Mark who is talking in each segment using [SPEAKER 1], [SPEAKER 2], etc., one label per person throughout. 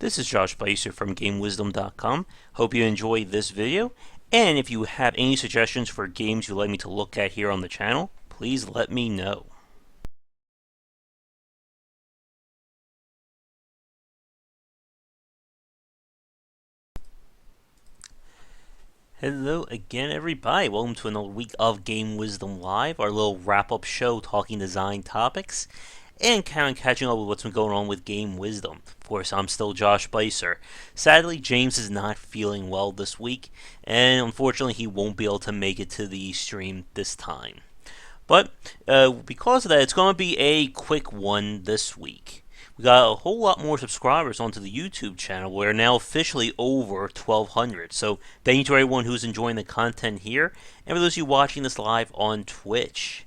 [SPEAKER 1] This is Josh Bycer from GameWisdom.com. Hope you enjoyed this video, and if you have any suggestions for games you'd like me to look at here on the channel, please let me know. Hello again, everybody. Welcome to another week of Game Wisdom Live, our little wrap-up show talking design topics and kind of catching up with what's been going on with Game Wisdom. Of course, I'm still Josh Bycer. Sadly, James is not feeling well this week, and unfortunately, he won't be able to make it to the stream this time. But because of that, it's going to be a quick one this week. We got a whole lot more subscribers onto the YouTube channel. We're now officially over 1,200. So thank you to everyone who's enjoying the content here, and for those of you watching this live on Twitch.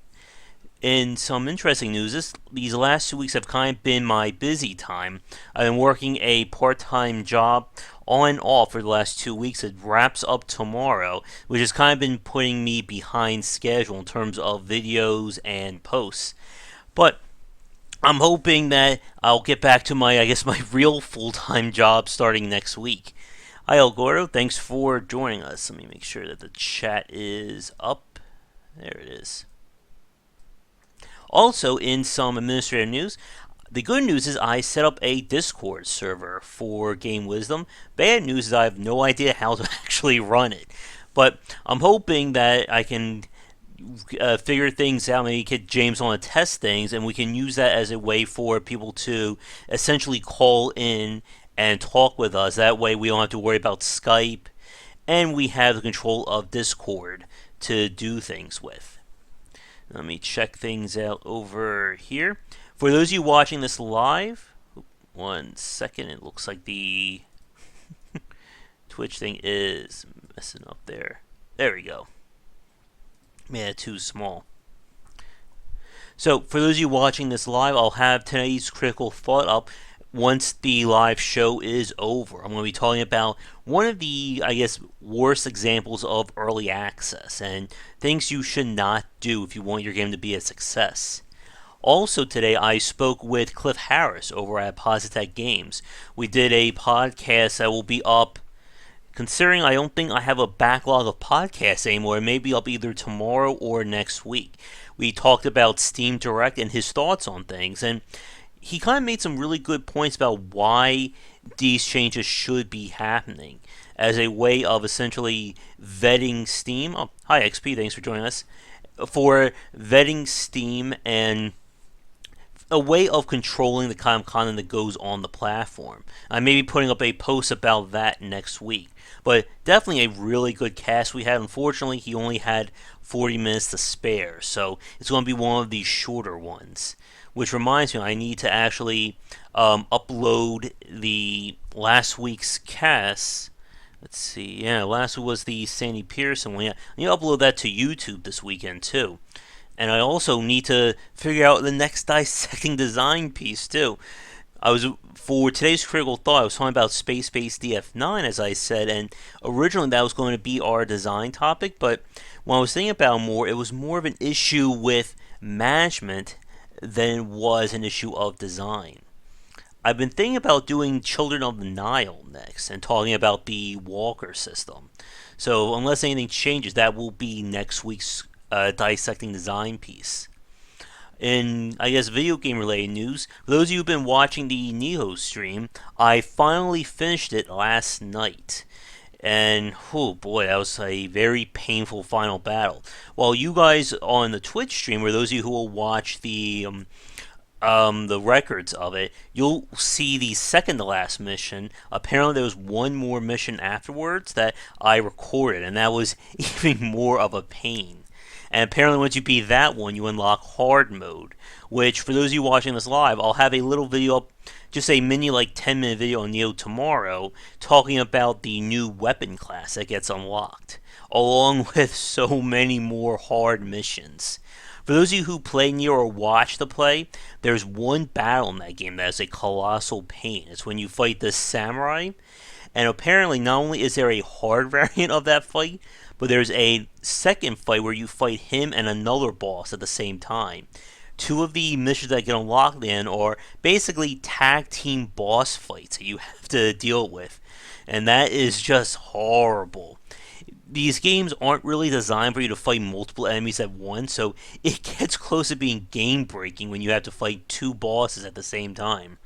[SPEAKER 1] In some interesting news, these last 2 weeks have kind of been my busy time. I've been working a part-time job on and off for the last 2 weeks. It wraps up tomorrow, which has kind of been putting me behind schedule in terms of videos and posts. But I'm hoping that I'll get back to my real full-time job starting next week. Hi, El Gordo. Thanks for joining us. Let me make sure that the chat is up. There it is. Also, in some administrative news, the good news is I set up a Discord server for Game Wisdom. Bad news is I have no idea how to actually run it. But I'm hoping that I can figure things out, maybe get James on to test things, and we can use that as a way for people to essentially call in and talk with us. That way we don't have to worry about Skype, and we have the control of Discord to do things with. Let me check things out over here. For those of you watching this live, 1 second, it looks like the Twitch thing is messing up there. There we go. Yeah, too small. So, for those of you watching this live, I'll have today's critical thought up once the live show is over. I'm going to be talking about one of the, worst examples of early access and things you should not do if you want your game to be a success. Also today, I spoke with Cliff Harris over at Positech Games. We did a podcast that will be up, considering I don't think I have a backlog of podcasts anymore. It may be up either tomorrow or next week. We talked about Steam Direct and his thoughts on things, and he kind of made some really good points about why these changes should be happening as a way of essentially vetting Steam. Oh, hi XP, thanks for joining us. For vetting Steam and a way of controlling the kind of content that goes on the platform. I may be putting up a post about that next week. But definitely a really good cast we had. Unfortunately, he only had 40 minutes to spare, so it's going to be one of these shorter ones. Which reminds me, I need to actually upload the last week's cast. Let's see, yeah, last week was the Sandy Pearson one. Yeah, I need to upload that to YouTube this weekend too. And I also need to figure out the next Dissecting Design piece too. For today's critical thought, I was talking about Space-Based DF9, as I said, and originally that was going to be our design topic, but when I was thinking about it was more of an issue with management than it was an issue of design. I've been thinking about doing Children of the Nile next and talking about the Walker system. So unless anything changes, that will be next week's Dissecting Design piece. In, video game related news, for those of you who've been watching the Neho stream, I finally finished it last night. And, oh boy, that was a very painful final battle. While you guys on the Twitch stream, or those of you who will watch the records of it, you'll see the second to last mission. Apparently there was one more mission afterwards that I recorded, and that was even more of a pain. And apparently once you beat that one, you unlock hard mode, which for those of you watching this live, I'll have a little video up, just a mini 10-minute video on Neo tomorrow, talking about the new weapon class that gets unlocked, along with so many more hard missions. For those of you who play Neo or watch the play, there's one battle in that game that is a colossal pain. It's when you fight the samurai, and apparently not only is there a hard variant of that fight, but there's a second fight where you fight him and another boss at the same time. two of the missions that get unlocked in are basically tag team boss fights that you have to deal with. And that is just horrible. These games aren't really designed for you to fight multiple enemies at once, so it gets close to being game breaking when you have to fight two bosses at the same time.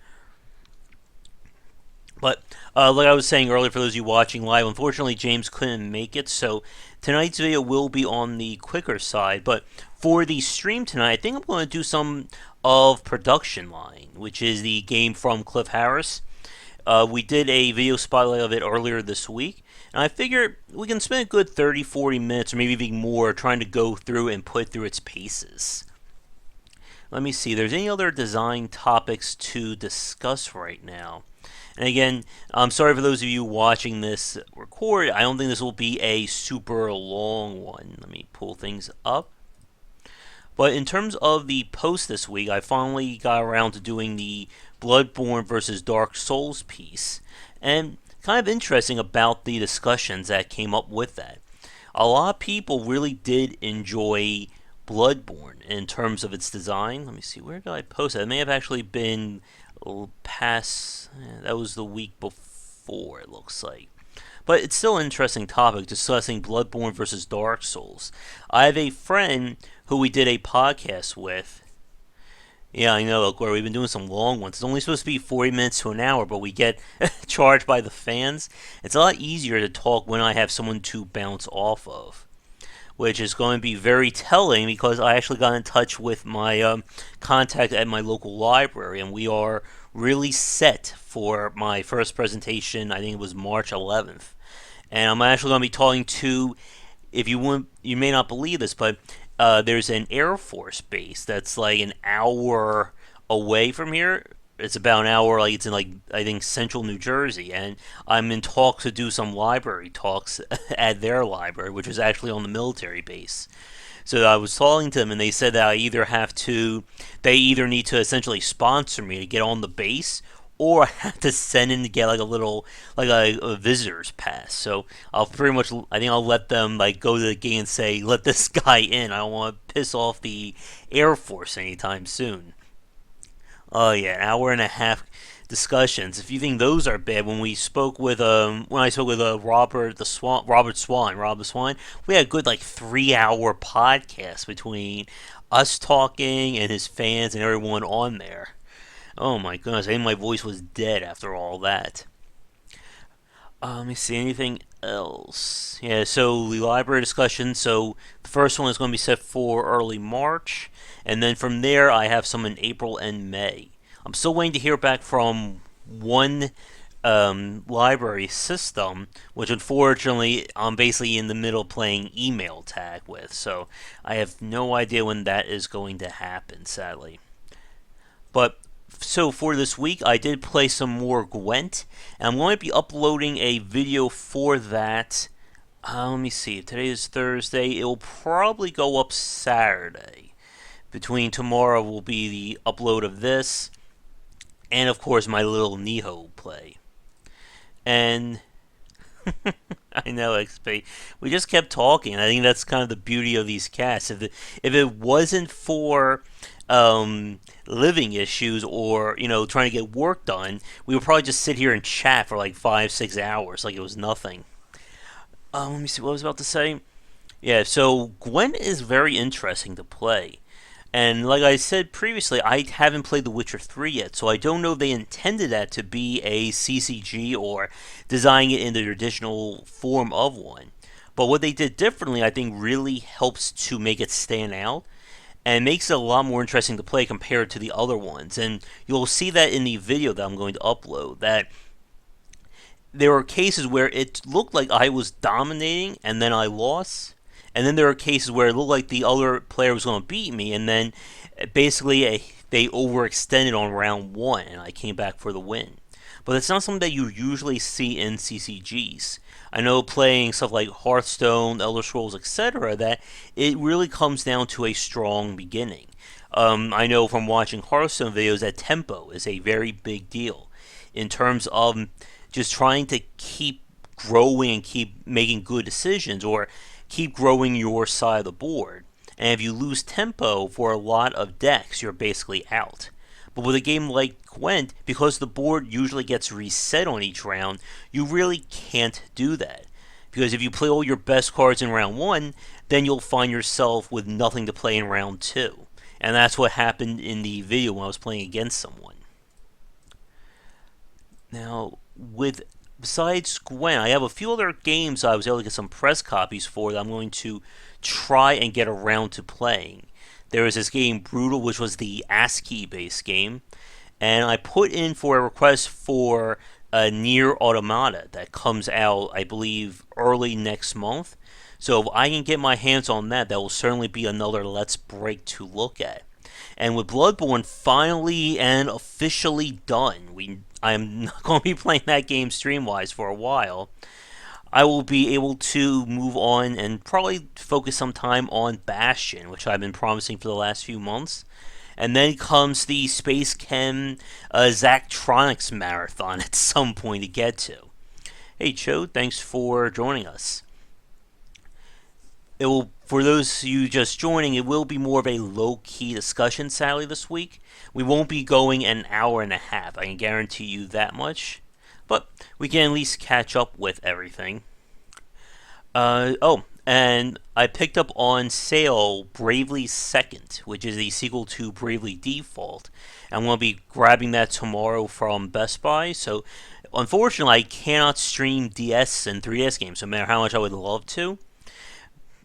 [SPEAKER 1] But like I was saying earlier, for those of you watching live, unfortunately James couldn't make it, so tonight's video will be on the quicker side. But for the stream tonight, I think I'm going to do some of Production Line, which is the game from Cliff Harris. We did a video spotlight of it earlier this week, and I figure we can spend a good 30, 40 minutes, or maybe even more, trying to go through and put through its paces. Let me see, there's any other design topics to discuss right now. And again, I'm sorry for those of you watching this record. I don't think this will be a super long one. Let me pull things up. But in terms of the post this week, I finally got around to doing the Bloodborne versus Dark Souls piece. And kind of interesting about the discussions that came up with that. A lot of people really did enjoy Bloodborne in terms of its design. Let me see, where did I post it? It may have actually been past, that was the week before, it looks like. But it's still an interesting topic, discussing Bloodborne versus Dark Souls. I have a friend who we did a podcast with. Yeah, I know, Corey, we've been doing some long ones. It's only supposed to be 40 minutes to an hour, but we get charged by the fans. It's a lot easier to talk when I have someone to bounce off of, which is going to be very telling because I actually got in touch with my contact at my local library, and we are really set for my first presentation. I think it was March 11th. And I'm actually going to be talking to, if you wouldn't, you may not believe this, but there's an Air Force base that's like an hour away from here. It's about an hour, like it's in, like, I think, central New Jersey, and I'm in talks to do some library talks at their library, which is actually on the military base. So I was talking to them, and they said that they either need to essentially sponsor me to get on the base, or I have to send in to get like a little, like a visitor's pass. So I'll pretty much, I think I'll let them like go to the gate and say, let this guy in. I don't want to piss off the Air Force anytime soon. Oh yeah, an hour and a half discussions. If you think those are bad, when I spoke with Robert Swan, we had a good like 3 hour podcast between us talking and his fans and everyone on there. Oh my goodness, I think my voice was dead after all that. Let me see, anything else? Yeah, so the library discussion. So the first one is going to be set for early March, and then from there I have some in April and May. I'm still waiting to hear back from one library system, which unfortunately I'm basically in the middle playing email tag with, so I have no idea when that is going to happen, sadly. But so for this week, I did play some more Gwent, and I'm going to be uploading a video for that. Let me see. Today is Thursday. It will probably go up Saturday. Between tomorrow will be the upload of this, and of course my little Niho play. And I know, XP. We just kept talking. I think that's kind of the beauty of these casts. If it wasn't for living issues or trying to get work done, we would probably just sit here and chat for like 5-6 hours like it was nothing. Let me see what I was about to say. Yeah, so Gwent is very interesting to play. And like I said previously, I haven't played The Witcher 3 yet, so I don't know if they intended that to be a CCG or designing it in the traditional form of one. But what they did differently, I think, really helps to make it stand out and makes it a lot more interesting to play compared to the other ones. And you'll see that in the video that I'm going to upload, that there were cases where it looked like I was dominating and then I lost. And then there are cases where it looked like the other player was going to beat me, and then basically they overextended on round one, and I came back for the win. But it's not something that you usually see in CCGs. I know playing stuff like Hearthstone, Elder Scrolls, etc., that it really comes down to a strong beginning. I know from watching Hearthstone videos that tempo is a very big deal in terms of just trying to keep growing and keep making good decisions, or keep growing your side of the board. and if you lose tempo for a lot of decks, you're basically out. But with a game like Gwent, because the board usually gets reset on each round, you really can't do that. Because if you play all your best cards in round 1, then you'll find yourself with nothing to play in round 2. And that's what happened in the video when I was playing against someone. Now, besides Gwen, I have a few other games I was able to get some press copies for that I'm going to try and get around to playing. There was this game, Brutal, which was the ASCII-based game, and I put in for a request for a Nier Automata that comes out, I believe, early next month. So if I can get my hands on that, that will certainly be another Let's Break to look at. And with Bloodborne finally and officially done, I'm not going to be playing that game stream-wise for a while. I will be able to move on and probably focus some time on Bastion, which I've been promising for the last few months. And then comes the Space Chem Zachtronics Marathon at some point to get to. Hey, Cho, thanks for joining us. For those of you just joining, it will be more of a low-key discussion, sadly, this week. We won't be going an hour and a half, I can guarantee you that much. But we can at least catch up with everything. And I picked up on sale Bravely Second, which is the sequel to Bravely Default. I'm going to be grabbing that tomorrow from Best Buy. So, unfortunately, I cannot stream DS and 3DS games, no matter how much I would love to.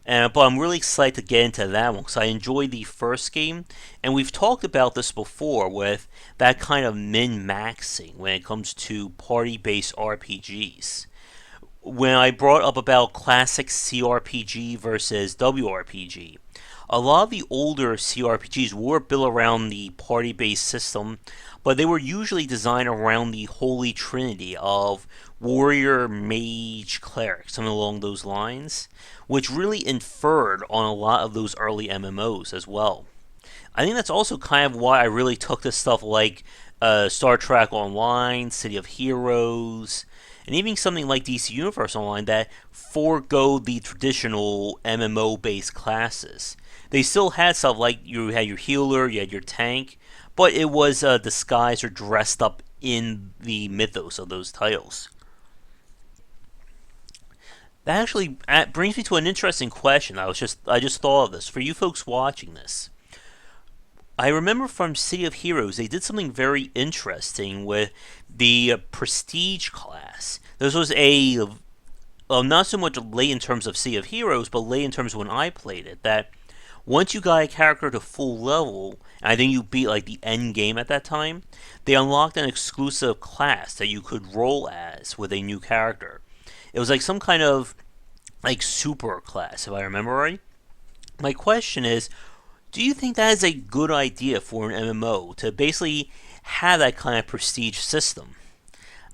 [SPEAKER 1] But I'm really excited to get into that one because I enjoyed the first game, and we've talked about this before with that kind of min-maxing when it comes to party-based RPGs. When I brought up about classic CRPG versus WRPG, a lot of the older CRPGs were built around the party-based system, but they were usually designed around the holy trinity of warrior, mage, cleric, something along those lines, which really inferred on a lot of those early MMOs as well. I think that's also kind of why I really took to stuff like Star Trek Online, City of Heroes, and even something like DC Universe Online that forego the traditional MMO-based classes. They still had stuff like you had your healer, you had your tank, but it was disguised or dressed up in the mythos of those titles. That actually brings me to an interesting question. I just thought of this for you folks watching this. I remember from City of Heroes they did something very interesting with the prestige class. This was not so much late in terms of City of Heroes, but late in terms of when I played it. That once you got a character to full level, and I think you beat like the end game at that time, they unlocked an exclusive class that you could roll as with a new character. It was like some kind of like super class, if I remember right. My question is, do you think that is a good idea for an MMO to basically have that kind of prestige system?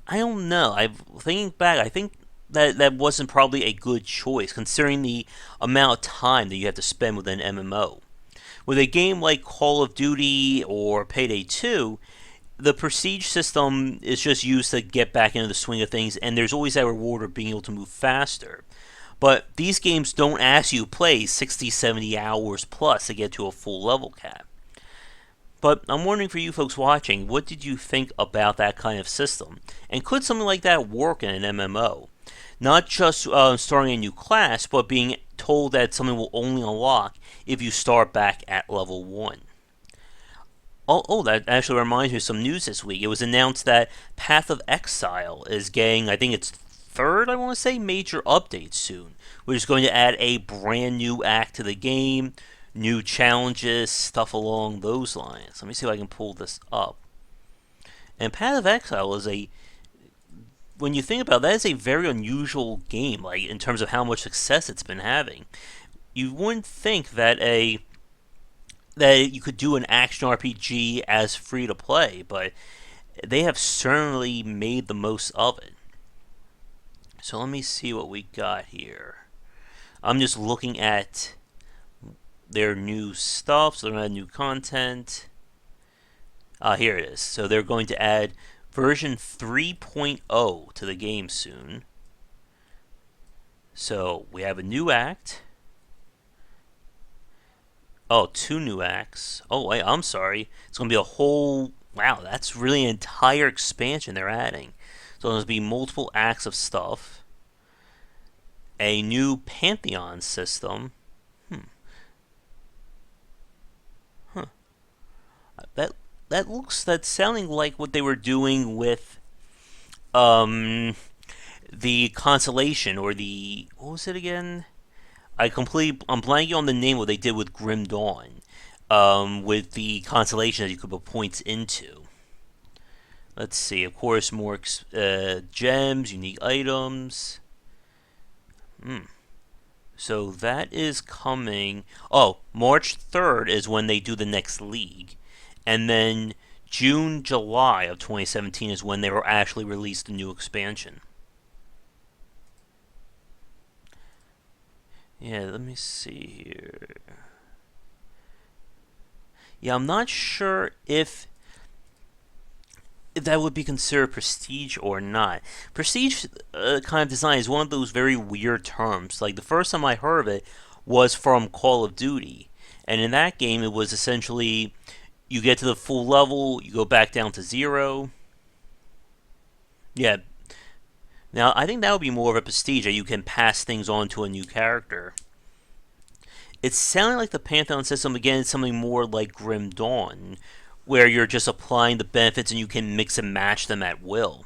[SPEAKER 1] I don't know. Thinking back, I think that wasn't probably a good choice considering the amount of time that you have to spend with an MMO. With a game like Call of Duty or Payday 2, the prestige system is just used to get back into the swing of things, and there's always that reward of being able to move faster. But these games don't ask you to play 60, 70 hours plus to get to a full level cap. But I'm wondering for you folks watching, what did you think about that kind of system? And could something like that work in an MMO? Not just starting a new class, but being told that something will only unlock if you start back at level 1. That actually reminds me of some news this week. It was announced that Path of Exile is getting, I think it's third, I want to say, major update soon, which is going to add a brand new act to the game, new challenges, stuff along those lines. Let me see if I can pull this up. And Path of Exile is when you think about it, that is a very unusual game, like in terms of how much success it's been having. You wouldn't think that you could do an action RPG as free to play, but they have certainly made the most of it. So let me see what we got here. I'm just looking at their new stuff, so they're going to add new content. Here it is. So they're going to add version 3.0 to the game soon. So we have a new act. Oh, two new acts. Oh, wait, I'm sorry. It's going to be a whole. Wow, that's really an entire expansion they're adding. So there's going to be multiple acts of stuff, a new Pantheon system. Hmm. Huh. That that's sounding like what they were doing with um the consolation or the what was it again? I'm blanking on the name of what they did with Grim Dawn, with the constellation that you could put points into. Let's see. Of course, more gems, unique items. Hmm. So that is coming. Oh, March 3rd is when they do the next league, and then June, July of 2017 is when they will actually release the new expansion. Yeah, let me see here. Yeah, I'm not sure if that would be considered prestige or not. Prestige kind of design is one of those very weird terms. Like the first time I heard of it was from Call of Duty, and in that game it was essentially you get to the full level, you go back down to zero. Yeah. Now I think that would be more of a prestige that you can pass things on to a new character. It's sounding like the Pantheon system again is something more like Grim Dawn, where you're just applying the benefits and you can mix and match them at will.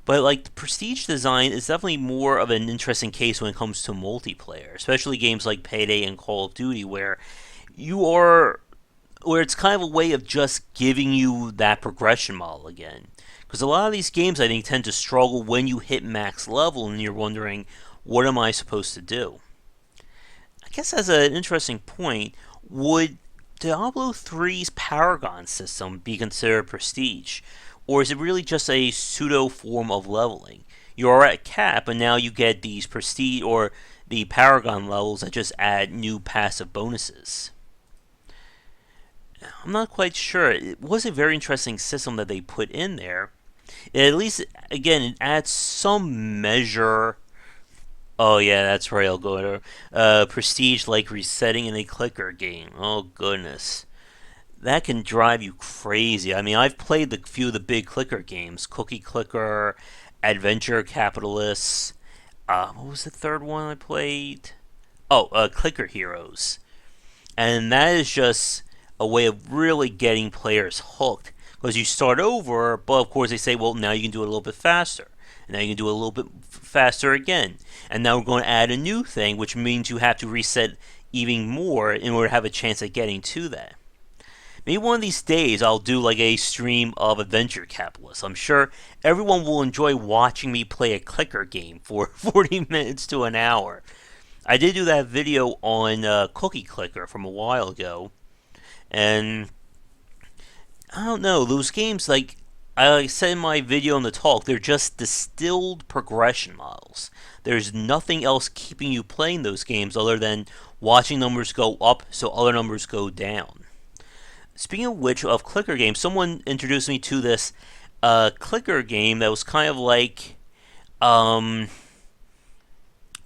[SPEAKER 1] But like the prestige design is definitely more of an interesting case when it comes to multiplayer, especially games like Payday and Call of Duty, you are where it's kind of a way of just giving you that progression model again. Because a lot of these games, I think, tend to struggle when you hit max level and you're wondering, what am I supposed to do? I guess as an interesting point, would Diablo 3's Paragon system be considered prestige? Or is it really just a pseudo form of leveling? You're at cap, and now you get these prestige or the Paragon levels that just add new passive bonuses. I'm not quite sure. It was a very interesting system that they put in there. At least, again, it adds some measure. Oh yeah, that's right. I'll go to prestige like resetting in a clicker game. Oh goodness, that can drive you crazy. I mean, I've played the few of the big clicker games: Cookie Clicker, Adventure Capitalists. What was the third one I played? Oh, Clicker Heroes, and that is just a way of really getting players hooked because you start over, but of course they say, well, now you can do it a little bit faster, and now you can do it a little bit faster again, and now we're going to add a new thing, which means you have to reset even more in order to have a chance at getting to that. Maybe one of these days I'll do like a stream of Adventure Capitalists. I'm sure everyone will enjoy watching me play a clicker game for 40 minutes to an hour. I did do that video on Cookie Clicker from a while ago, and I don't know, those games, like I said in my video in the talk, they're just distilled progression models. There's nothing else keeping you playing those games other than watching numbers go up so other numbers go down. Speaking of which, of clicker games, someone introduced me to this clicker game that was kind of like um,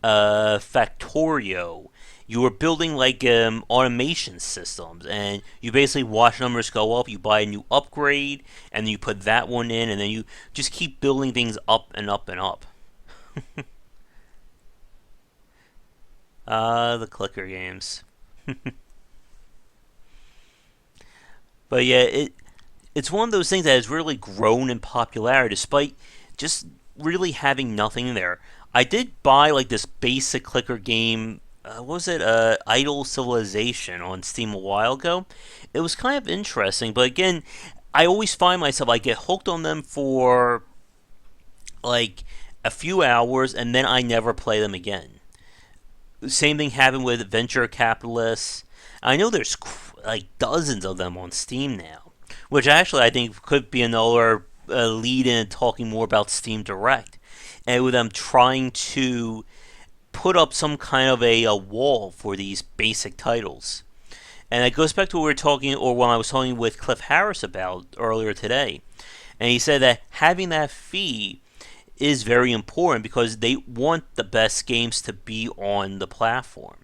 [SPEAKER 1] Factorio. You were building like automation systems, and you basically watch numbers go up. You buy a new upgrade, and then you put that one in, and then you just keep building things up and up and up. The clicker games. But yeah, it's one of those things that has really grown in popularity despite just really having nothing there. I did buy like this basic clicker game. What was it? Idle Civilization on Steam a while ago. It was kind of interesting, but again, I always find myself I get hooked on them for like a few hours and then I never play them again. Same thing happened with Venture Capitalists. I know there's like dozens of them on Steam now, which actually I think could be another lead in talking more about Steam Direct, and with them trying to put up some kind of a wall for these basic titles. And it goes back to what we were talking, or when I was talking with Cliff Harris about earlier today, and he said that having that fee is very important because they want the best games to be on the platform.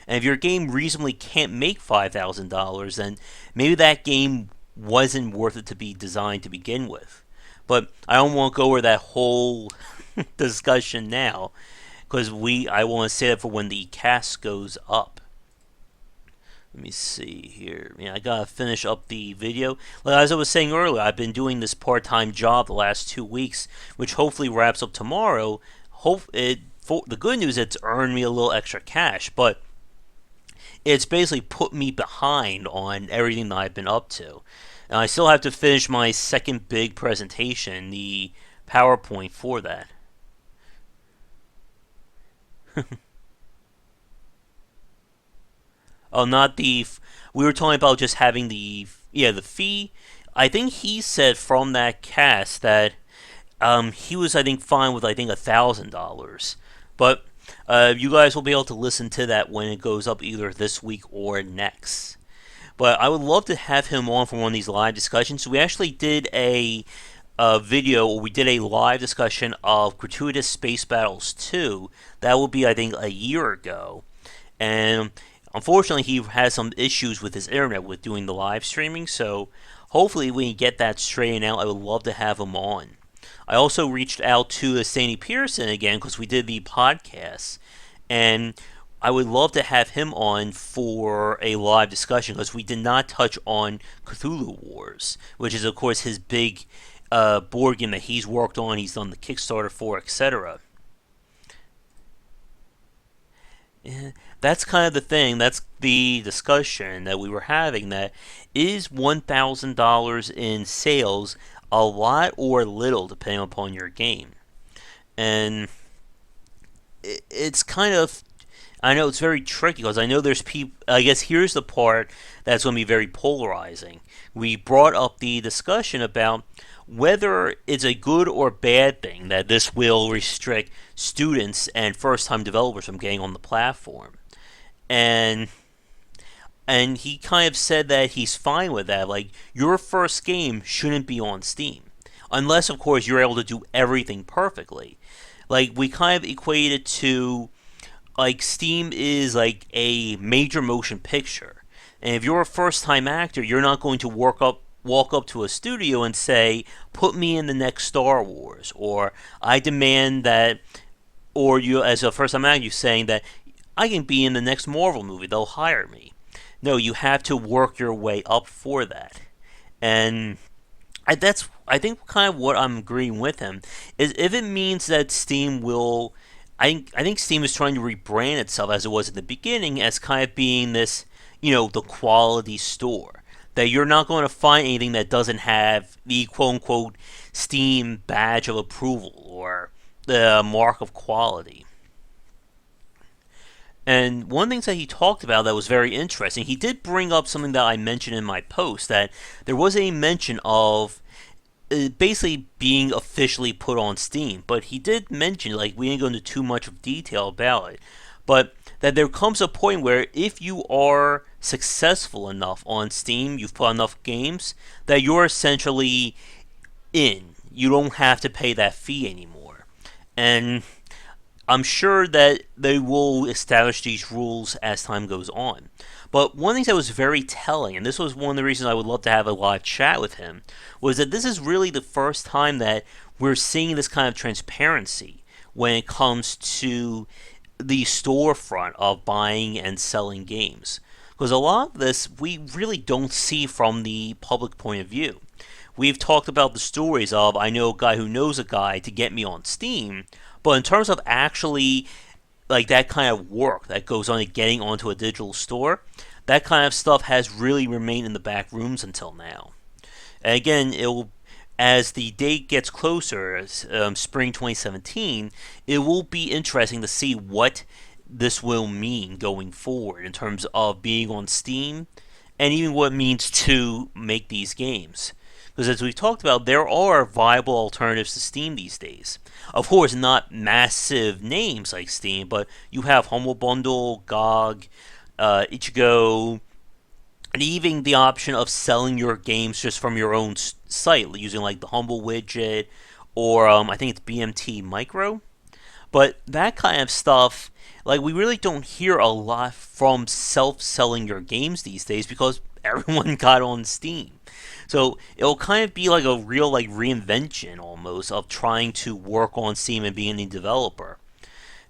[SPEAKER 1] And if your game reasonably can't make $5,000, then maybe that game wasn't worth it to be designed to begin with. But I don't want to go over that whole discussion now because I want to save it for when the cast goes up. Let me see here. Yeah, I gotta finish up the video. Like, as I was saying earlier, I've been doing this part-time job the last 2 weeks, which hopefully wraps up tomorrow. The good news is it's earned me a little extra cash, but it's basically put me behind on everything that I've been up to. And I still have to finish my second big presentation, the PowerPoint for that. Oh, not the. We were talking about just having the fee. I think he said from that cast that he was, I think, fine with, I think, $1,000. But you guys will be able to listen to that when it goes up either this week or next. But I would love to have him on for one of these live discussions. We actually did a video, or we did a live discussion of Gratuitous Space Battles 2. That will be, I think, a year ago. And unfortunately, he has some issues with his internet with doing the live streaming, so hopefully we can get that straightened out. I would love to have him on. I also reached out to Sandy Pearson again because we did the podcast, and I would love to have him on for a live discussion because we did not touch on Cthulhu Wars, which is, of course, his big board game that he's worked on, he's done the Kickstarter for, etc. Yeah, that's kind of the thing. That's the discussion that we were having. That is $1,000 in sales a lot or little, depending upon your game. And it's kind of, I know it's very tricky because I know there's people. I guess here's the part that's going to be very polarizing. We brought up the discussion about whether it's a good or bad thing that this will restrict students and first-time developers from getting on the platform. And he kind of said that he's fine with that. Like, your first game shouldn't be on Steam. Unless, of course, you're able to do everything perfectly. Like, we kind of equate it to, like, Steam is like a major motion picture. And if you're a first-time actor, you're not going to walk up to a studio and say, put me in the next Star Wars, or I demand that, or you, as a first-time actor, you're saying that I can be in the next Marvel movie, they'll hire me. No, you have to work your way up for that. And that's, I think, kind of what I'm agreeing with him, is if it means that Steam will, I think Steam is trying to rebrand itself as it was at the beginning as kind of being this, the quality store. That you're not going to find anything that doesn't have the quote-unquote Steam badge of approval or the mark of quality. And one of the things that he talked about that was very interesting, he did bring up something that I mentioned in my post, that there was a mention of basically being officially put on Steam. But he did mention, like, we didn't go into too much of detail about it, but that there comes a point where if you are successful enough on Steam, you've put enough games, that you're essentially in. You don't have to pay that fee anymore. And I'm sure that they will establish these rules as time goes on. But one thing that was very telling, and this was one of the reasons I would love to have a live chat with him, was that this is really the first time that we're seeing this kind of transparency when it comes to the storefront of buying and selling games. Because a lot of this we really don't see from the public point of view. We've talked about the stories of, I know a guy who knows a guy to get me on Steam, but in terms of actually, like, that kind of work that goes on in getting onto a digital store, that kind of stuff has really remained in the back rooms until now. And again, as the date gets closer, spring 2017, it will be interesting to see what this will mean going forward in terms of being on Steam and even what it means to make these games. Because as we've talked about, there are viable alternatives to Steam these days. Of course, not massive names like Steam, but you have Humble Bundle, GOG, Ichigo, and even the option of selling your games just from your own site using like the Humble widget or I think it's BMT Micro. But that kind of stuff, like, we really don't hear a lot from self-selling your games these days because everyone got on Steam. So it'll kind of be like a real like reinvention almost of trying to work on Steam and being a developer.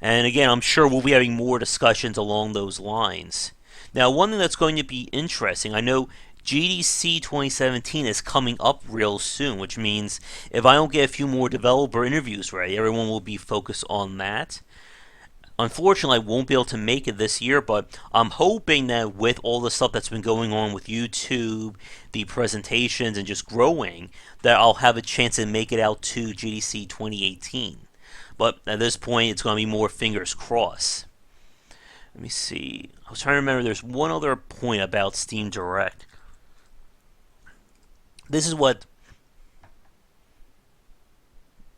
[SPEAKER 1] And again, I'm sure we'll be having more discussions along those lines. Now, one thing that's going to be interesting, I know GDC 2017 is coming up real soon, which means if I don't get a few more developer interviews ready, everyone will be focused on that. Unfortunately, I won't be able to make it this year, but I'm hoping that with all the stuff that's been going on with YouTube, the presentations, and just growing, that I'll have a chance to make it out to GDC 2018. But at this point, it's going to be more fingers crossed. Let me see. I was trying to remember. There's one other point about Steam Direct. This is what,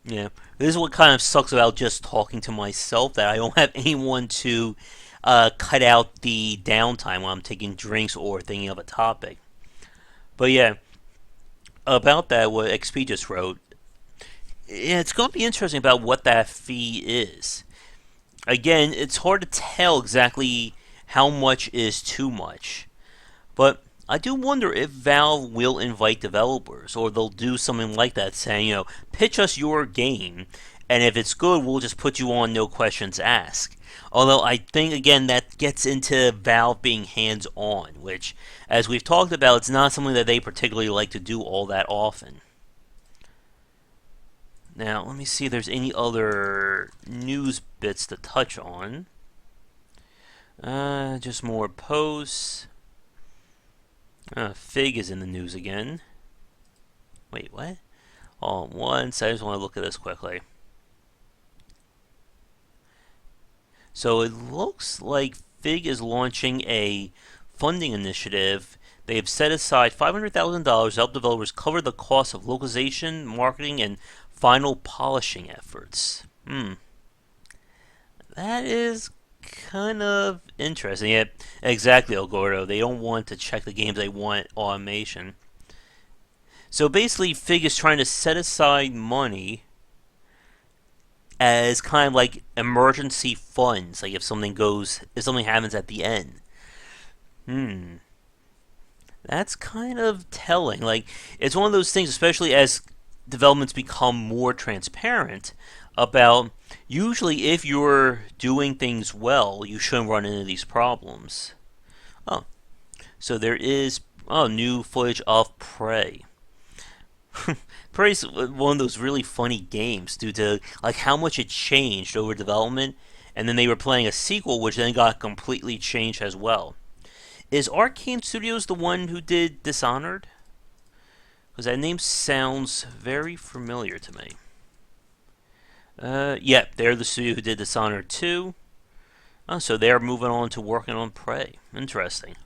[SPEAKER 1] yeah, this is what kind of sucks about just talking to myself, that I don't have anyone to cut out the downtime when I'm taking drinks or thinking of a topic. But yeah, about that, what XP just wrote, yeah, it's going to be interesting about what that fee is. Again, it's hard to tell exactly how much is too much. But I do wonder if Valve will invite developers, or they'll do something like that, saying, pitch us your game, and if it's good, we'll just put you on no questions asked. Although I think, again, that gets into Valve being hands on, which, as we've talked about, it's not something that they particularly like to do all that often. Now, let me see if there's any other news bits to touch on. Just more posts. Fig is in the news again. Wait, what? All at once. I just want to look at this quickly. So it looks like Fig is launching a funding initiative. They have set aside $500,000 to help developers cover the cost of localization, marketing, and final polishing efforts. That is kind of interesting. Yeah, exactly, El Gordo. They don't want to check the games, they want automation. So basically, Fig is trying to set aside money as kind of like emergency funds, like if something happens at the end. That's kind of telling. Like, it's one of those things, especially as developments become more transparent about, usually if you're doing things well, you shouldn't run into these problems. Oh, so there is new footage of Prey. Prey's one of those really funny games due to like how much it changed over development, and then they were playing a sequel which then got completely changed as well. Is Arcane Studios the one who did Dishonored? Because that name sounds very familiar to me. Yeah, they're the studio who did Dishonored 2. Oh, so they're moving on to working on Prey. Interesting.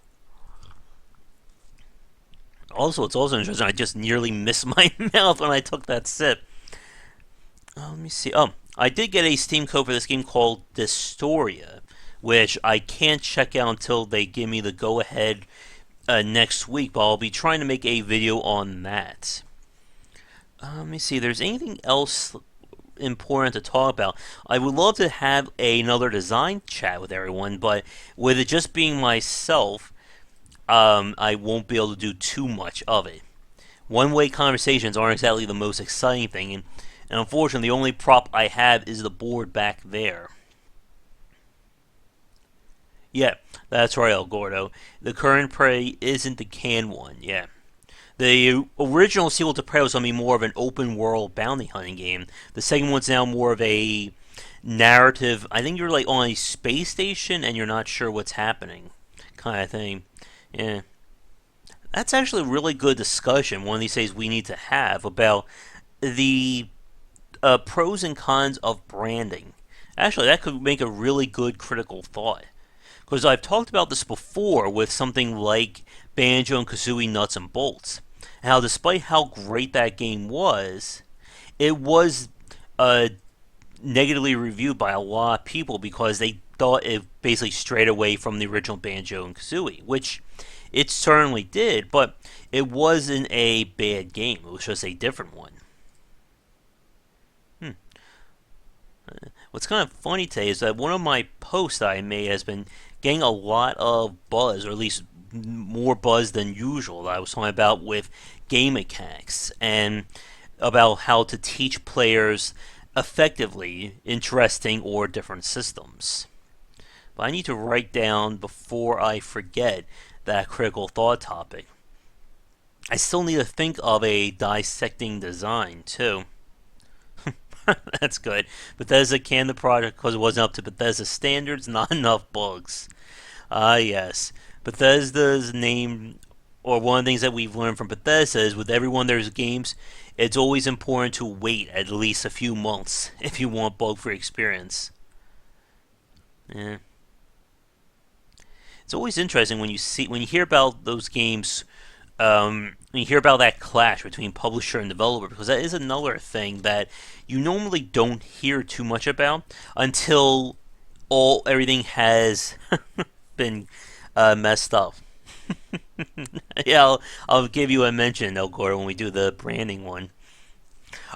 [SPEAKER 1] Also, it's also interesting, I just nearly missed my mouth when I took that sip. Let me see. Oh, I did get a Steam code for this game called Dystoria, which I can't check out until they give me the go-ahead next week, but I'll be trying to make a video on that. Let me see, there's anything else important to talk about. I would love to have another design chat with everyone, but with it just being myself, I won't be able to do too much of it. One-way conversations aren't exactly the most exciting thing, and unfortunately the only prop I have is the board back there. Yeah, that's right, El Gordo. The current Prey isn't the canned one, yeah. The original sequel to Prey was going to be more of an open world bounty hunting game. The second one's now more of a narrative. I think you're like on a space station and you're not sure what's happening, kind of thing. Yeah. That's actually a really good discussion one of these days we need to have about the pros and cons of branding. Actually, that could make a really good critical thought. Because I've talked about this before with something like Banjo and Kazooie Nuts and Bolts. How despite how great that game was, it was negatively reviewed by a lot of people because they thought it basically strayed away from the original Banjo and Kazooie, which it certainly did, but it wasn't a bad game. It was just a different one. What's kind of funny today is that one of my posts that I made has been getting a lot of buzz, or at least more buzz than usual. That I was talking about with game mechanics and about how to teach players effectively interesting or different systems. But I need to write down before I forget that critical thought topic. I still need to think of a dissecting design too. That's good. Bethesda canned the project because it wasn't up to Bethesda standards, not enough bugs. Ah, yes. Bethesda's name, or one of the things that we've learned from Bethesda is with every one of their games, it's always important to wait at least a few months if you want bug-free experience. Yeah. It's always interesting when you hear about those games, when you hear about that clash between publisher and developer, because that is another thing that you normally don't hear too much about until all everything has been messed up. Yeah, I'll give you a mention, El Gore, when we do the branding one.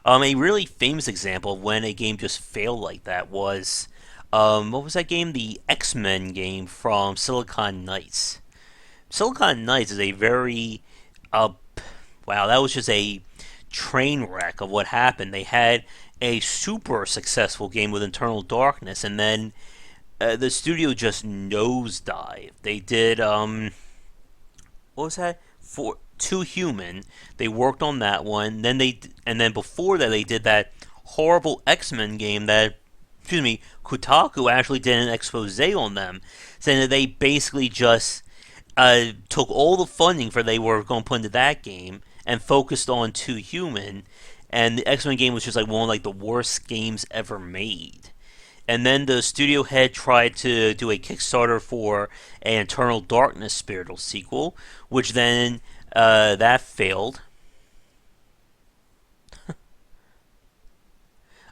[SPEAKER 1] A really famous example of when a game just failed like that was, what was that game? The X-Men game from Silicon Knights. Silicon Knights is a very, uh, wow, that was just a train wreck of what happened. They had a super successful game with Internal Darkness, and then the studio just nosedived. They did, what was that? For Too Human. They worked on that one. And then before that, they did that horrible X-Men game that, excuse me, Kotaku actually did an expose on them, saying that they basically just took all the funding for they were going to put into that game and focused on Too Human, and the X Men game was just like one of like the worst games ever made. And then the studio head tried to do a Kickstarter for an Eternal Darkness spiritual sequel, which then that failed.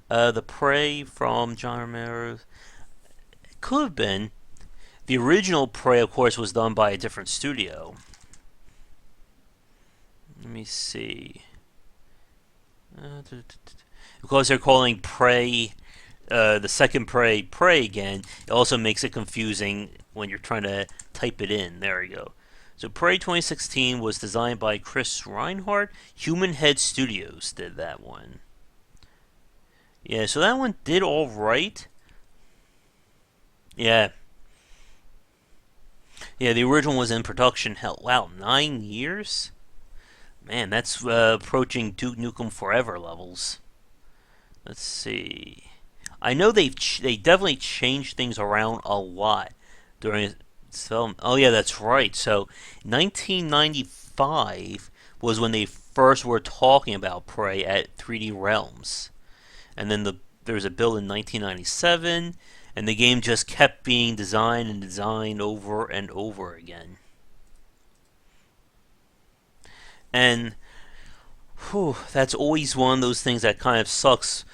[SPEAKER 1] The Prey from John Romero could have been. The original Prey, of course, was done by a different studio. Let me see. Because they're calling Prey, the second Prey, Prey again, it also makes it confusing when you're trying to type it in. There we go. So Prey 2016 was designed by Chris Reinhardt. Human Head Studios did that one. Yeah, so that one did all right. Yeah. Yeah, the original was in production. Hell, wow, 9 years? Man, that's approaching Duke Nukem Forever levels. Let's see. I know they definitely changed things around a lot during development. Oh yeah, that's right. So 1995 was when they first were talking about Prey at 3D Realms, and then there was a build in 1997, and the game just kept being designed and designed over and over again. And whew, that's always one of those things that kind of sucks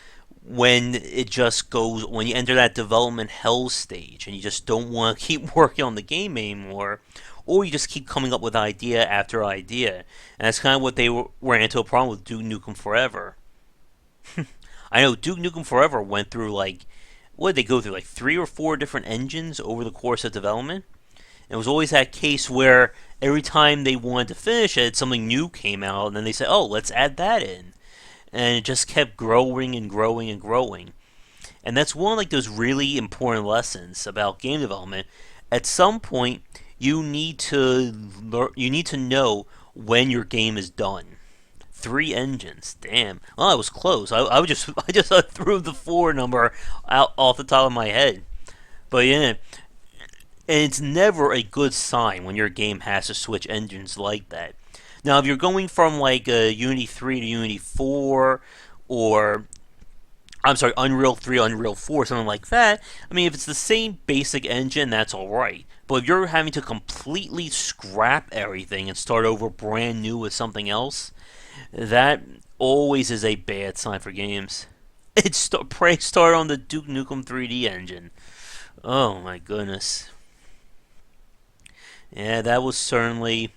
[SPEAKER 1] when it just goes when you enter that development hell stage and you just don't want to keep working on the game anymore, or you just keep coming up with idea after idea, and that's kind of what they ran into a problem with Duke Nukem Forever. I know Duke Nukem Forever went through like what did they go through like 3 or 4 different engines over the course of development. It was always that case where every time they wanted to finish it, something new came out, and then they said, "Oh, let's add that in," and it just kept growing and growing and growing. And that's one of like those really important lessons about game development. At some point, you need to know when your game is done. 3 engines, damn. Well, I was close. I would just I just threw the 4 number out off the top of my head. But yeah, and it's never a good sign when your game has to switch engines like that. Now, if you're going from like Unity 3 to Unity 4, or I'm sorry, Unreal 3, Unreal 4, something like that, I mean, if it's the same basic engine, that's alright. But if you're having to completely scrap everything and start over brand new with something else, that always is a bad sign for games. Prey started on the Duke Nukem 3D engine. Oh my goodness. Yeah, that was certainly,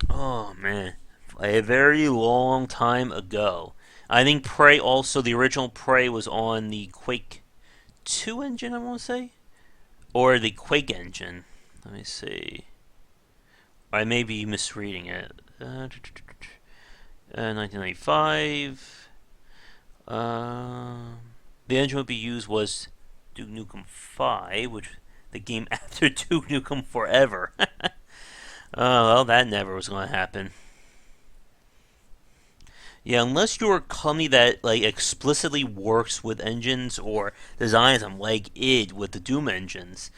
[SPEAKER 1] oh man, a very long time ago. I think Prey also, the original Prey was on the Quake 2 engine, I want to say? Or the Quake engine. Let me see. I may be misreading it. 1995. The engine would be used was Duke Nukem 5, which the game after Duke Nukem Forever. Well, that never was going to happen. Yeah, unless you're a company that like explicitly works with engines or designs them, like id with the Doom engines,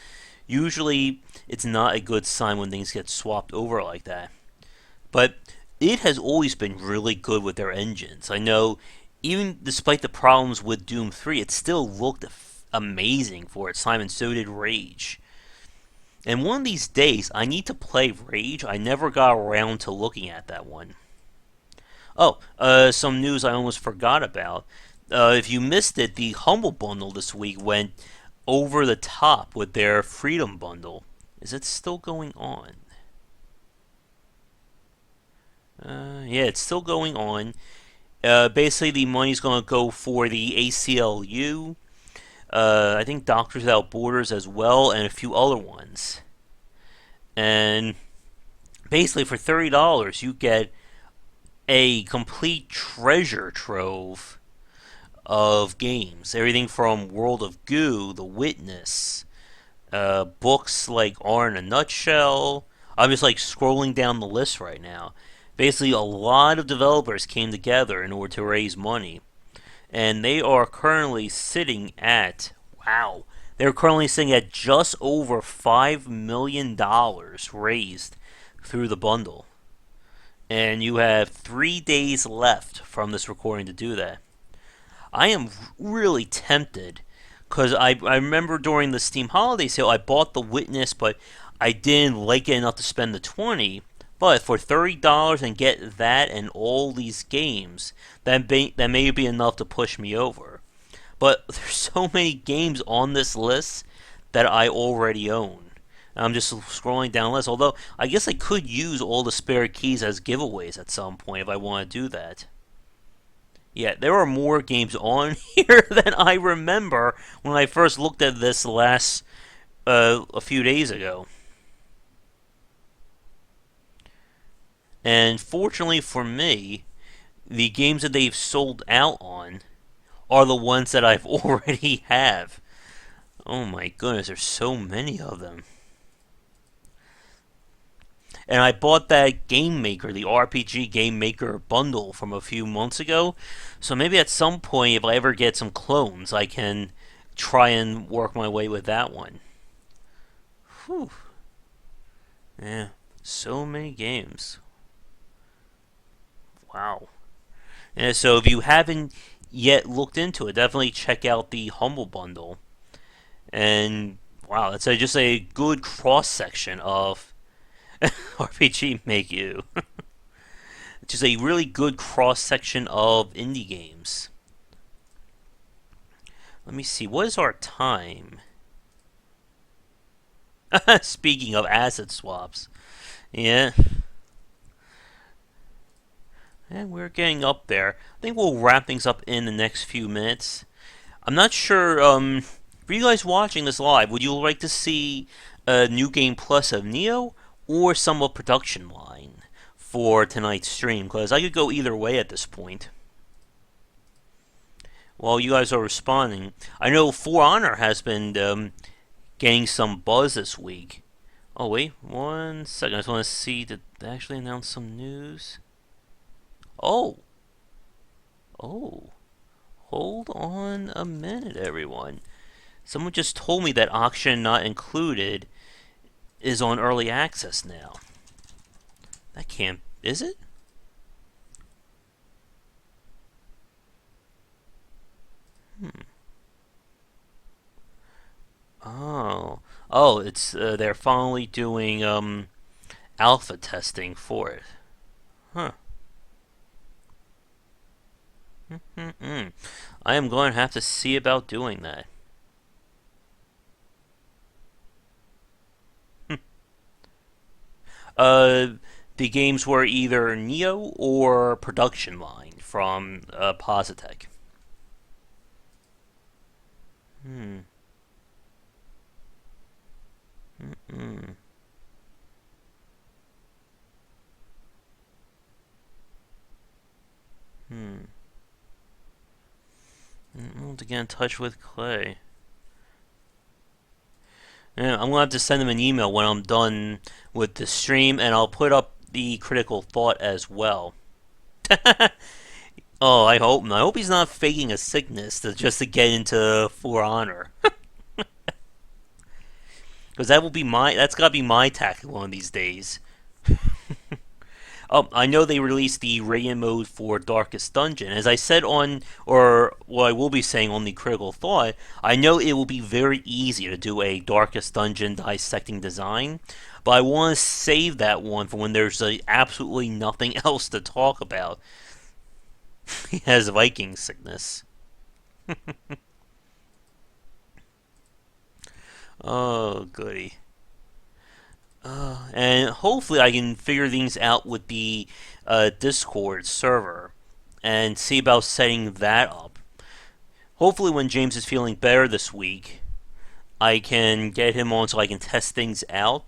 [SPEAKER 1] usually it's not a good sign when things get swapped over like that. But it has always been really good with their engines. I know, even despite the problems with Doom 3, it still looked amazing for its time, and so did Rage. And one of these days, I need to play Rage. I never got around to looking at that one. Oh, some news I almost forgot about. If you missed it, the Humble Bundle this week went over the top with their Freedom Bundle. Is it still going on? Yeah, it's still going on. Basically, the money's going to go for the ACLU. I think Doctors Without Borders as well, and a few other ones. And basically, for $30, you get a complete treasure trove of games. Everything from World of Goo, The Witness, books like R in a Nutshell. I'm just like scrolling down the list right now. Basically, a lot of developers came together in order to raise money. And they are currently sitting at, wow, they're currently sitting at just over $5 million raised through the bundle. And you have 3 days left from this recording to do that. I am really tempted because I remember during the Steam Holiday Sale I bought The Witness, but I didn't like it enough to spend the 20. But for $30 and get that and all these games, that may be enough to push me over. But there's so many games on this list that I already own. I'm just scrolling down the list. Although I guess I could use all the spare keys as giveaways at some point if I want to do that. Yeah, there are more games on here than I remember when I first looked at this last a few days ago. And fortunately for me, the games that they've sold out on are the ones that I've already have. Oh my goodness, there's so many of them. And I bought that Game Maker, the RPG Game Maker bundle from a few months ago. So maybe at some point, if I ever get some clones, I can try and work my way with that one. Whew. Yeah, so many games. Wow. And so if you haven't yet looked into it, definitely check out the Humble Bundle. And wow, that's just a good cross section of RPG Make You. Just a really good cross section of indie games. Let me see, what is our time? Speaking of asset swaps. Yeah. And we're getting up there. I think we'll wrap things up in the next few minutes. I'm not sure, for you guys watching this live, would you like to see a New Game Plus of Neo or some of production line for tonight's stream? Because I could go either way at this point. While you guys are responding, I know For Honor has been getting some buzz this week. Oh, wait, 1 second. I just want to see, did they actually announce some news? Oh. Oh. Hold on a minute, everyone. Someone just told me that Auction Not Included is on early access now. That can't... Is it? Oh. Oh, it's they're finally doing alpha testing for it. Huh. I am going to have to see about doing that. Uh, the games were either Neo or production line from Positech. Hmm. Mm-mm. Hmm. To get in touch with Clay. Yeah, I'm gonna have to send him an email when I'm done with the stream, and I'll put up the critical thought as well. Oh, I hope not. I hope he's not faking a sickness just to get into For Honor, because that's gotta be my tactic one of these days. Oh, I know they released the Radiant mode for Darkest Dungeon. As I said or what I will be saying on the Critical Thought, I know it will be very easy to do a Darkest Dungeon dissecting design, but I want to save that one for when there's absolutely nothing else to talk about. He has Viking sickness. Oh, goody. And hopefully I can figure things out with the Discord server and see about setting that up. Hopefully, when James is feeling better this week, I can get him on so I can test things out.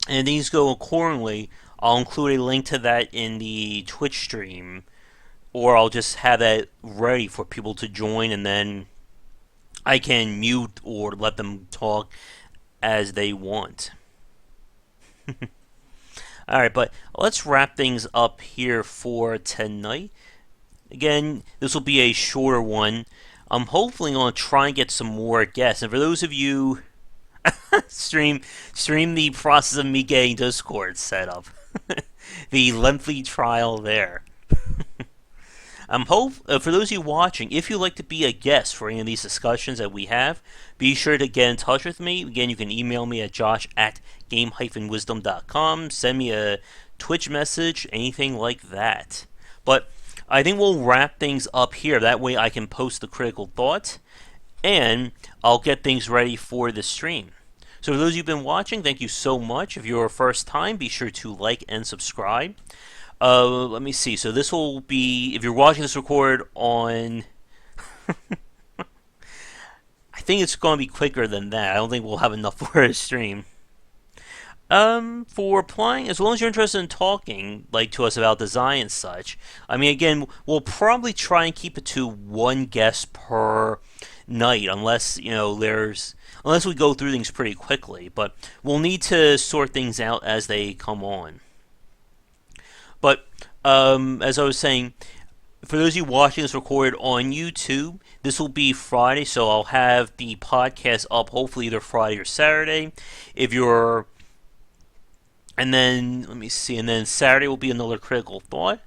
[SPEAKER 1] And things go accordingly. I'll include a link to that in the Twitch stream, or I'll just have that ready for people to join, and then I can mute or let them talk as they want. Alright, but let's wrap things up here for tonight. Again, this will be a shorter one. I'm hopefully going to try and get some more guests. And for those of you stream the process of me getting Discord set up, the lengthy trial there. For those of you watching, if you'd like to be a guest for any of these discussions that we have, be sure to get in touch with me. Again, you can email me at josh@game-wisdom.com. Send me a Twitch message, anything like that. But I think we'll wrap things up here. That way I can post the critical thought, and I'll get things ready for the stream. So for those of you who've been watching, thank you so much. If you're a first time, be sure to like and subscribe. Let me see. So this will be, if you're watching this recorded on, I think it's going to be quicker than that. I don't think we'll have enough for a stream. For applying, as long as you're interested in talking, like to us about design and such. I mean, again, we'll probably try and keep it to one guest per night, unless unless we go through things pretty quickly. But we'll need to sort things out as they come on. But as I was saying, for those of you watching this recorded on YouTube, this will be Friday, so I'll have the podcast up hopefully either Friday or Saturday. If you're And then, let me see, and then Saturday will be another critical thought.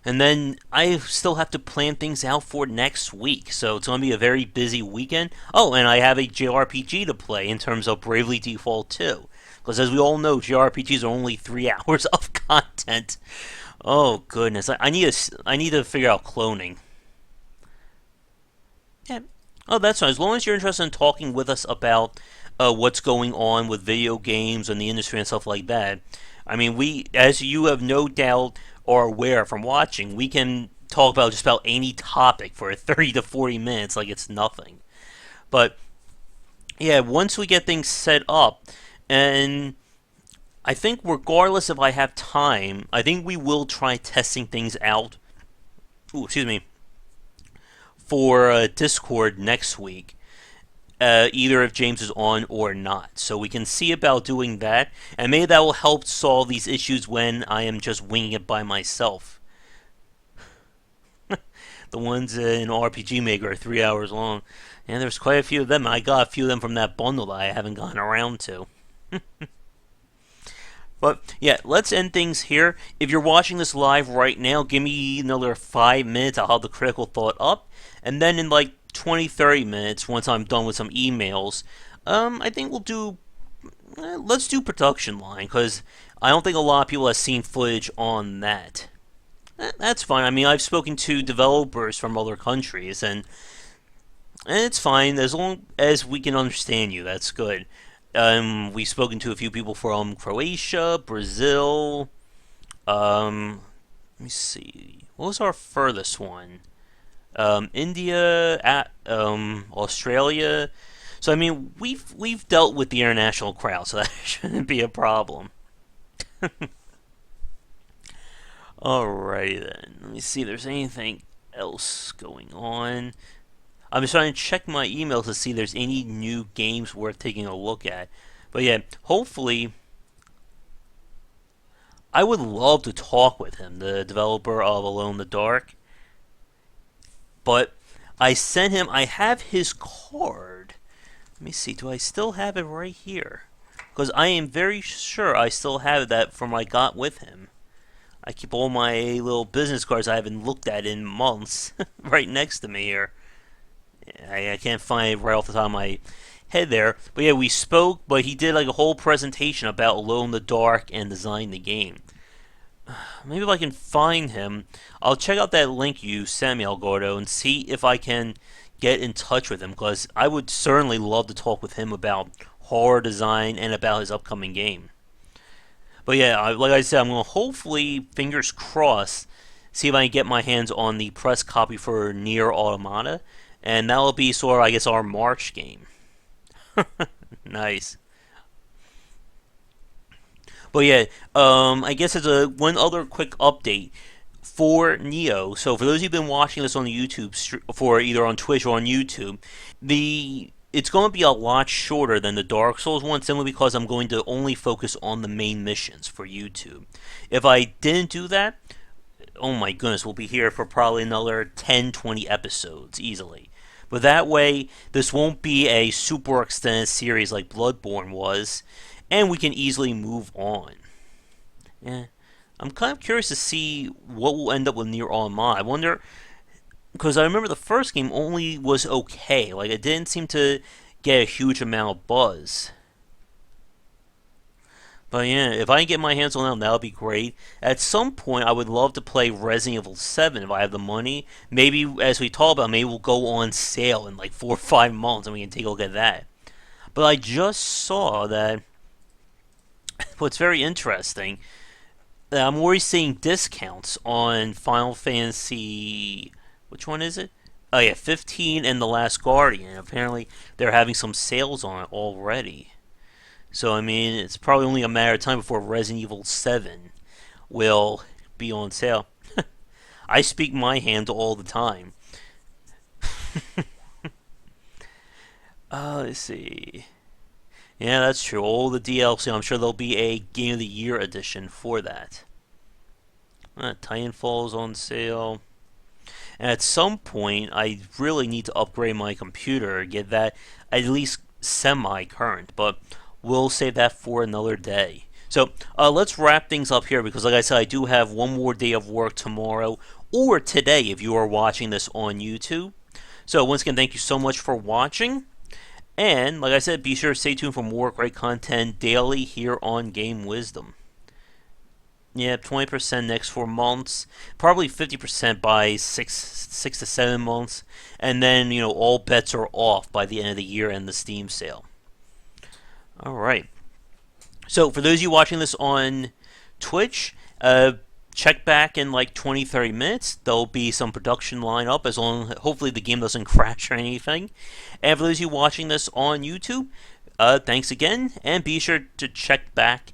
[SPEAKER 1] And then I still have to plan things out for next week, so it's going to be a very busy weekend. Oh, and I have a JRPG to play in terms of Bravely Default 2. Because as we all know, JRPGs are only 3 hours of content. Oh, goodness. I need to figure out cloning. Yeah. Oh, that's fine. As long as you're interested in talking with us about what's going on with video games and the industry and stuff like that. I mean, as you have no doubt are aware from watching, we can talk about just about any topic for 30 to 40 minutes like it's nothing. But yeah, once we get things set up, and I think regardless if I have time, I think we will try testing things out. Ooh, excuse me. For Discord next week. Either if James is on or not. So we can see about doing that, and maybe that will help solve these issues when I am just winging it by myself. The ones in RPG Maker are 3 hours long, and there's quite a few of them. I got a few of them from that bundle that I haven't gotten around to. But yeah, let's end things here. If you're watching this live right now, give me another 5 minutes. I'll have the critical thought up, and then in like 20-30 minutes, once I'm done with some emails, I think let's do production line, because I don't think a lot of people have seen footage on that. That's fine. I mean, I've spoken to developers from other countries, and it's fine as long as we can understand you. That's good. We've spoken to a few people from Croatia, Brazil. Let me see. What was our furthest one? India, Australia. So I mean, we've dealt with the international crowd, so that shouldn't be a problem. Alrighty then. Let me see if there's anything else going on. I'm just trying to check my emails to see if there's any new games worth taking a look at. But yeah, hopefully, I would love to talk with him, the developer of Alone in the Dark. But I sent him. I have his card. Let me see. Do I still have it right here? Because I am very sure I still have that from I got with him. I keep all my little business cards I haven't looked at in months right next to me here. I can't find it right off the top of my head there. But yeah, we spoke, but he did like a whole presentation about Alone in the Dark and design the game. Maybe if I can find him, I'll check out that link you sent me, Algordo, and see if I can get in touch with him, because I would certainly love to talk with him about horror design and about his upcoming game. But yeah, like I said, I'm going to hopefully, fingers crossed, see if I can get my hands on the press copy for Nier Automata, and that'll be sort of, I guess, our March game. Nice. But yeah, I guess as a one other quick update for Neo. So for those who've been watching this on the YouTube for either on Twitch or on YouTube, the it's going to be a lot shorter than the Dark Souls one, simply because I'm going to only focus on the main missions for YouTube. If I didn't do that, oh my goodness, we'll be here for probably another 10, 20 episodes easily. But that way, this won't be a super extended series like Bloodborne was, and we can easily move on. Yeah. I'm kind of curious to see what will end up with Nier Automata. I wonder, because I remember the first game only was okay. Like, it didn't seem to get a huge amount of buzz. But yeah, if I can get my hands on that, that'll be great. At some point, I would love to play Resident Evil 7 if I have the money. Maybe, as we talked about, maybe we'll go on sale in like 4 or 5 months and we can take a look at that. But I just saw that what's very interesting, I'm already seeing discounts on Final Fantasy. Which one is it? Oh yeah, 15 and The Last Guardian. Apparently, they're having some sales on it already. So I mean, it's probably only a matter of time before Resident Evil 7 will be on sale. I speak my hand all the time. Let's see. Yeah, that's true. All the DLC. I'm sure there'll be a Game of the Year edition for that. Titanfall's on sale. And at some point, I really need to upgrade my computer, get that at least semi-current. But we'll save that for another day. So let's wrap things up here, because like I said, I do have one more day of work tomorrow, or today if you are watching this on YouTube. So once again, thank you so much for watching. And like I said, be sure to stay tuned for more great content daily here on Game Wisdom. Yeah, 20% next 4 months, probably 50% by 6 to 7 months, and then all bets are off by the end of the year and the Steam sale. All right. So for those of you watching this on Twitch, check back in like 20-30 minutes. There'll be some production line up, as long hopefully the game doesn't crash or anything. And for those of you watching this on YouTube, thanks again, and be sure to check back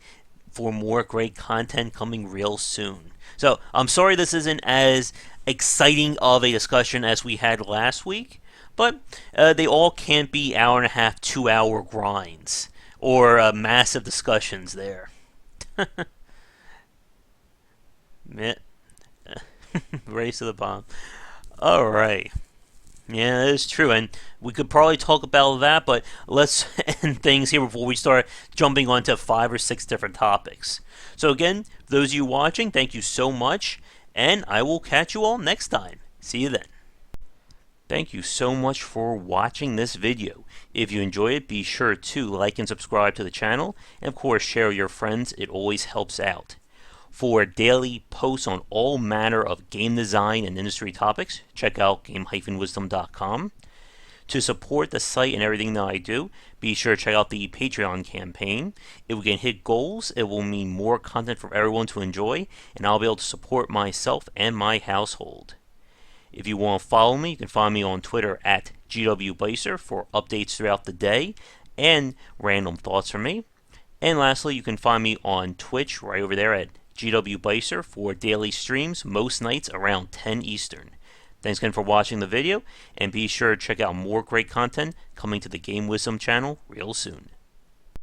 [SPEAKER 1] for more great content coming real soon. So I'm sorry this isn't as exciting of a discussion as we had last week, but they all can't be hour and a half, 2-hour grinds or massive discussions there. Race to the bomb. All right. Yeah, that is true, and we could probably talk about that, but let's end things here before we start jumping onto 5 or 6 different topics. So again, for those of you watching, thank you so much, and I will catch you all next time. See you then. Thank you so much for watching this video. If you enjoyed it, be sure to like and subscribe to the channel, and of course share with your friends. It always helps out. For daily posts on all manner of game design and industry topics, check out game-wisdom.com. To support the site and everything that I do, be sure to check out the Patreon campaign. If we can hit goals, it will mean more content for everyone to enjoy, and I'll be able to support myself and my household. If you want to follow me, you can find me on Twitter at GWBycer for updates throughout the day and random thoughts from me. And lastly, you can find me on Twitch right over there at GWBycer for daily streams most nights around 10 Eastern. Thanks again for watching the video, and be sure to check out more great content coming to the Game Wisdom channel real soon.